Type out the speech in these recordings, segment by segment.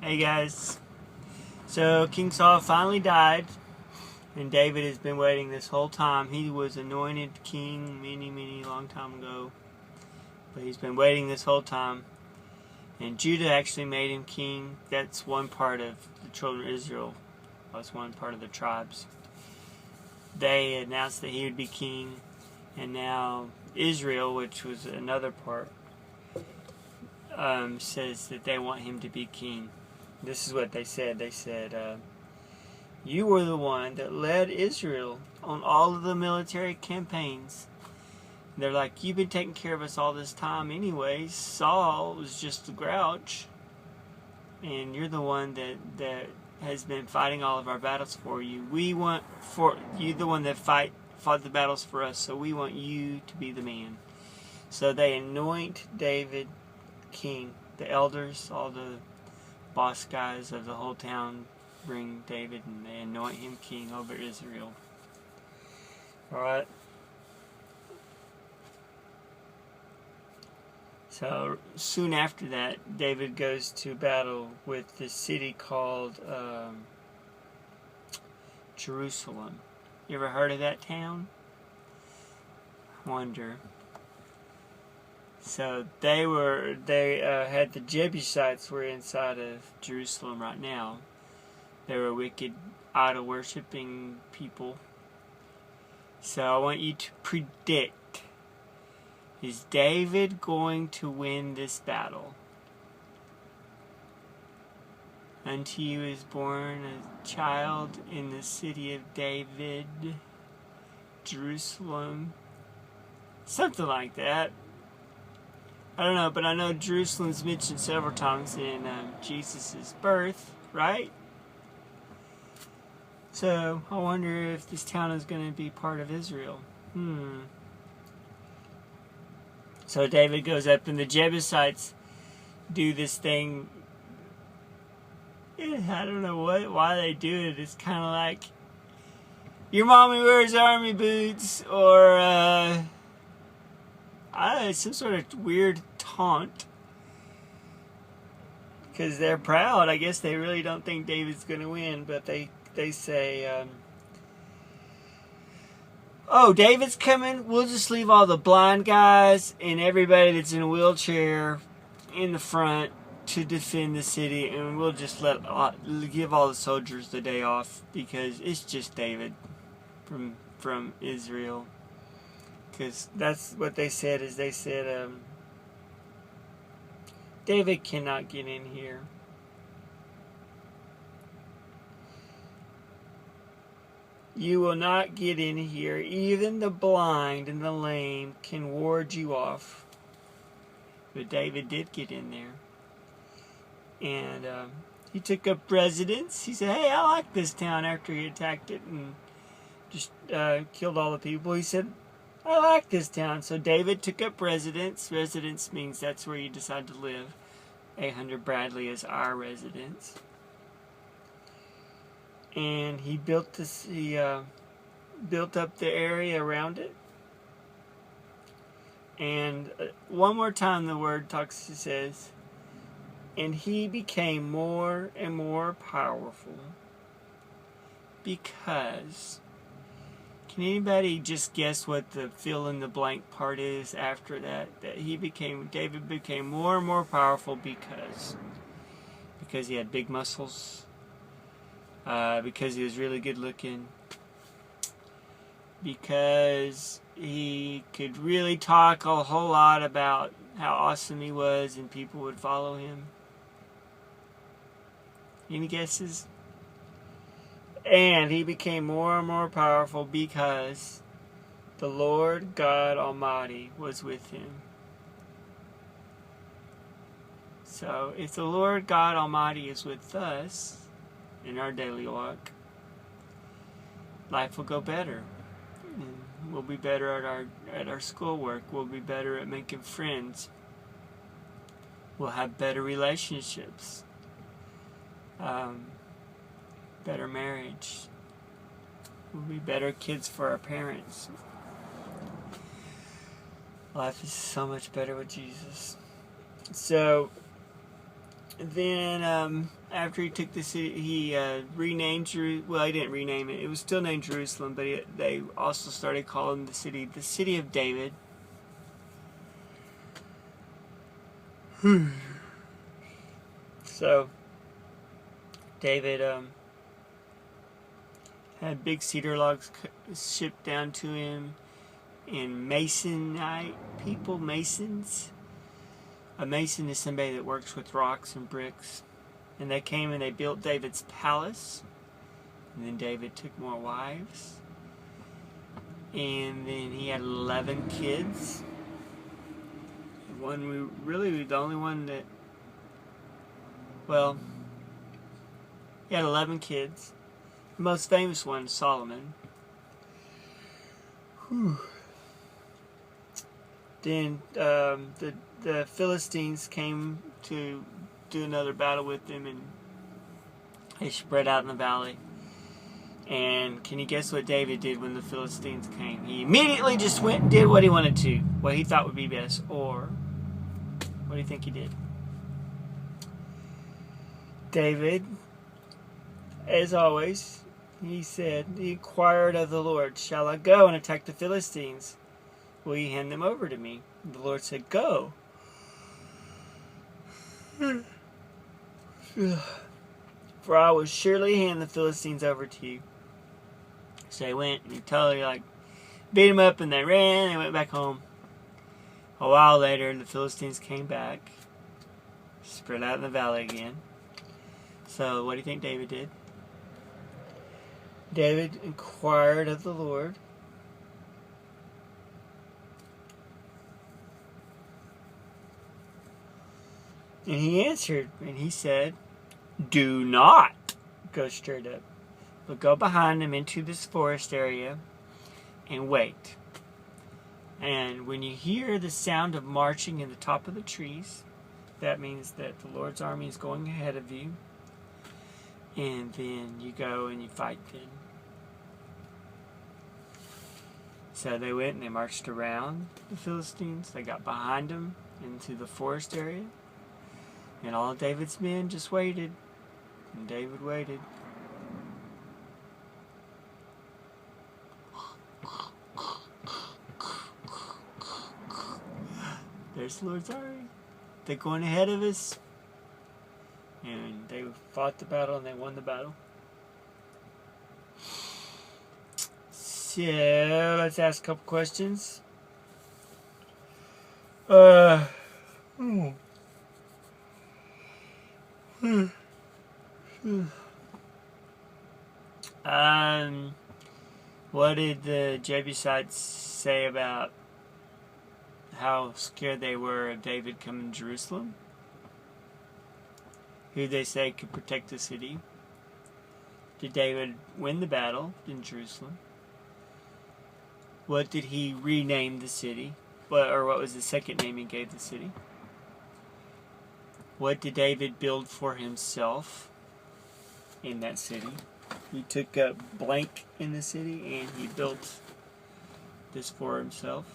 Hey guys. So King Saul finally died, and David has been waiting this whole time. He was anointed king many long time ago, but he's been waiting this whole time. And Judah actually made him king. That's one part of the children of Israel. That's one part of the tribes. They announced that he would be king, and now Israel, which was another part, says that they want him to be king. This is what they said. They said, you were the one that led Israel on all of the military campaigns. They're like, you've been taking care of us all this time anyways. Saul was just a grouch, and you're the one that has been fighting all of our battles for you. We want for you the one that fought the battles for us, so we want you to be the man. So they anoint David king. The elders, all the boss guys of the whole town, bring David and they anoint him king over Israel. Alright. So soon after that, David goes to battle with this city called Jerusalem. You ever heard of that town? I wonder. So they had the Jebusites were inside of Jerusalem right now. They were wicked, idol-worshipping people. So I want you to predict, is David going to win this battle? Unto you is born a child in the city of David, Jerusalem. Something like that. I don't know, but I know Jerusalem's mentioned several times in Jesus' birth, right? So, I wonder if this town is going to be part of Israel. So David goes up, and the Jebusites do this thing. I don't know why they do it. It's kind of like, your mommy wears army boots, or I don't know, some sort of weird taunt. Because they're proud. I guess they really don't think David's going to win, but they say, oh, David's coming, we'll just leave all the blind guys and everybody that's in a wheelchair in the front to defend the city, and we'll just give all the soldiers the day off because it's just David from Israel. Because that's what they said, is they said, David cannot get in here. You will not get in here. Even the blind and the lame can ward you off. But David did get in there. And he took up residence. He said, hey, I like this town, after he attacked it and just killed all the people. He said, I like this town. So David took up residence. Residence means that's where you decide to live. 800 Bradley is our residence. And he built this. He built up the area around it. And one more time, the word talks. It says, and he became more and more powerful because. Can anybody just guess what the fill in the blank part is after that? That David became more and more powerful because he had big muscles. Because he was really good looking, because he could really talk a whole lot about how awesome he was and people would follow him. Any guesses? And he became more and more powerful because the Lord God Almighty was with him. So if the Lord God Almighty is with us in our daily walk, life will go better. And we'll be better at our schoolwork. We'll be better at making friends. We'll have better relationships. Better marriage. We'll be better kids for our parents. Life is so much better with Jesus. So Then after he took the city, he renamed Jerusalem. Well, he didn't rename it. It was still named Jerusalem, but they also started calling the city of David. So David had big cedar logs shipped down to him, and masonite people, masons. A mason is somebody that works with rocks and bricks. And they came and they built David's palace. And then David took more wives. And then he had 11 kids. The only one that, well, he had 11 kids. The most famous one, Solomon. Then the Philistines came to do another battle with them, and they spread out in the valley. And can you guess what David did when the Philistines came? He immediately just went and did what he wanted to, what he thought would be best. Or, what do you think he did? David, as always, he inquired of the Lord, "Shall I go and attack the Philistines? Will you hand them over to me?" And the Lord said, "Go. For I will surely hand the Philistines over to you." So they went and he totally beat them up, and they ran and went back home. A while later, the Philistines came back, spread out in the valley again. So what do you think David did? David inquired of the Lord. And he answered, and he said, "Do not go straight up, but go behind them into this forest area and wait. And when you hear the sound of marching in the top of the trees, that means that the Lord's army is going ahead of you. And then you go and you fight them." So they went and they marched around the Philistines. They got behind them into the forest area. And all of David's men just waited. And David waited. There's the Lord's army. They're going ahead of us. And they fought the battle and they won the battle. So, let's ask a couple questions. What did the Jebusites say about how scared they were of David coming to Jerusalem? Who they say could protect the city? Did David win the battle in Jerusalem? What did he rename the city? What was the second name he gave the city? What did David build for himself in that city? He took a blank in the city and he built this for himself.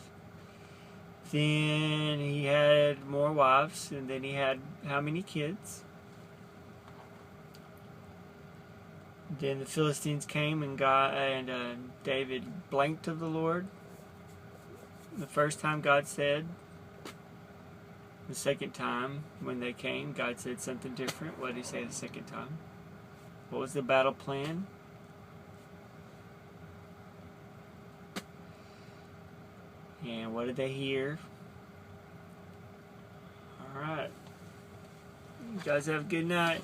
Then he had more wives, and then he had how many kids? Then the Philistines came and David blanked of the Lord. The first time God said. The second time when they came, God said something different. What did he say the second time? What was the battle plan? And what did they hear? Alright. You guys have a good night.